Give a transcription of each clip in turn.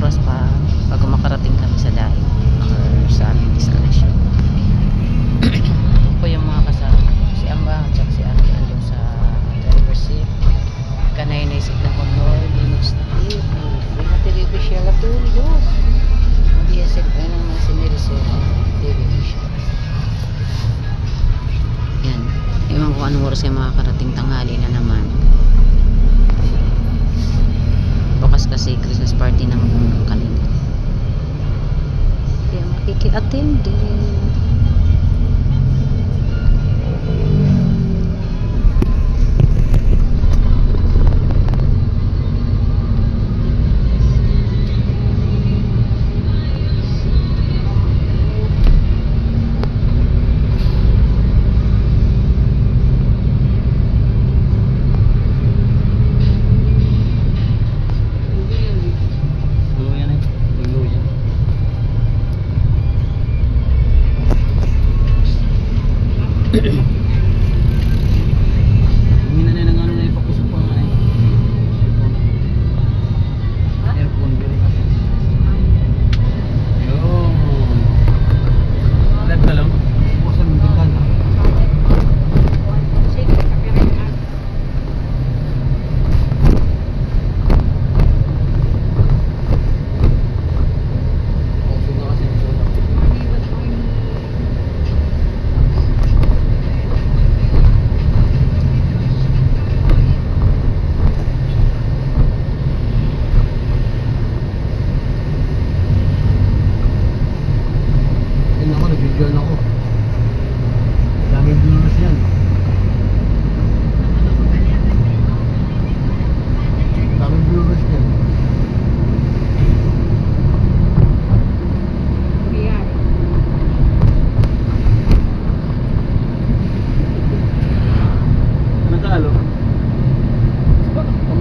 oras pa bago makarating kami sa dahil or sa aming destination. Po yung mga kasama, si Amba at si Ate andun sa driver's seat. Kanay naisip na kung Linux Steve matiribi siya latulog mag-iisip ay naman si Marisol matiribi siya. Yan, ewan ko anong oras yung makakarating, tanghali na naman. Bukas kasi Christmas party ng kanina, kaya makiki-attend din.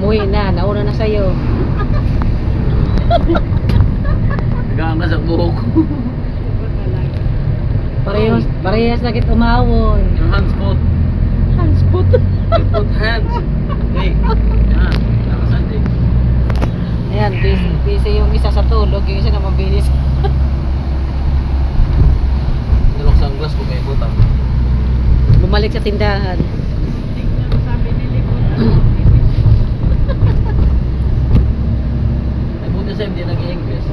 Umuwi na, nauna na sa'yo. Nagaan ka sa buhok. Parehas na kit umawon. Yung handspot. Handspot. You put hands. Hey, yan. Nakasandig. Ayan, busy yung isa sa tulog, yung isa na mabilis. Dalawang sunglass ko may butang. Bumalik sa tindahan. Ay, buti sa'yo, hindi nag-i-English.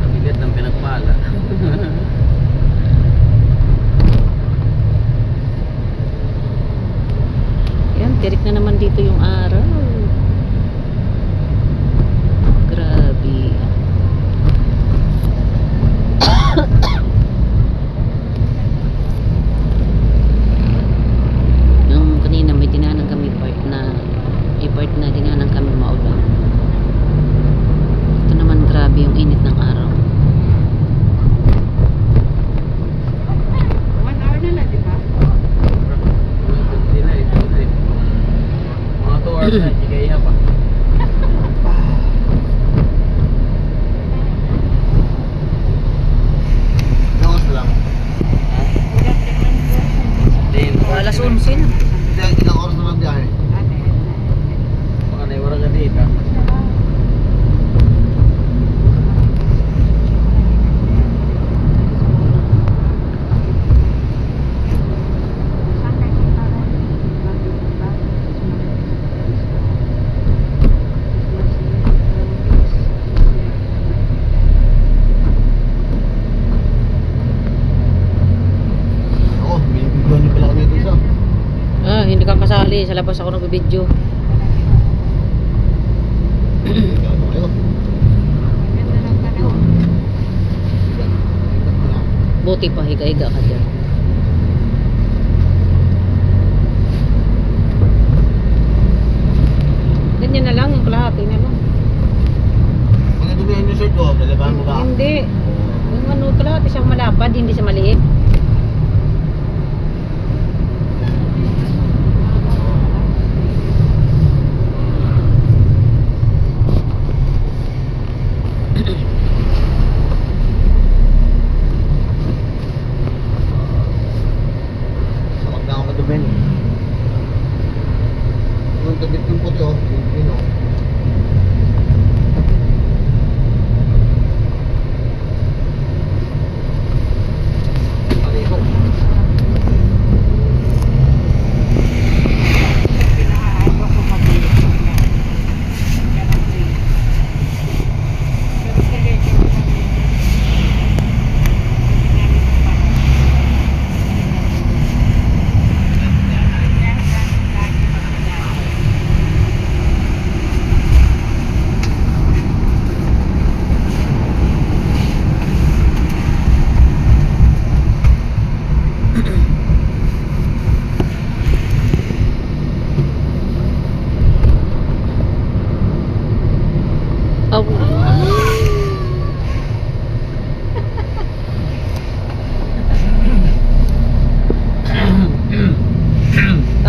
Nabigat ng pinagpala. Ayan, tirik na naman dito yung araw. Grabe. Yung kanina may dinaanan kami part na dinaanan kami maulan. Ito naman grabe yung init ng araw. 1 hour na lang, di ba? Hindi na, ito na. Mga 2 hours na, hindi kaya pa. Lakas lang. Alas 11 na. Ilang oras naman biyahe? Baka naiwara ka dito. Ako, may bigyan niyo pala kami dito. Ah, hindi ka kasali. Sa labas ako nag-video. Gano'n kayo? Ganda ng panahon. Buti pa, higa-higa ka dyan. Ganyan na lang, yung kalahati na lang. Pag nadumihan yung shirt ko, nalabahan mo ba? Hindi. Yung ano, kalahati siyang malapad, hindi siya maliit. Yung tabit yung puti, oh. Yun, oh.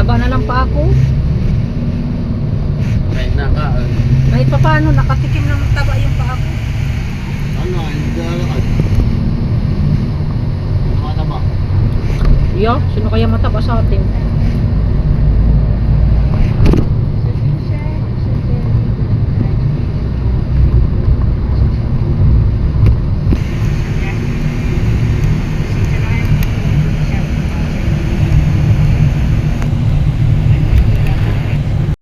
Taba na lang pa ako. Kahit naka, Kahit pa paano, nakatikim ng taba yung pa ako. ano, hindi alakad. Mga taba. Yo, sino kaya mataba sa atin?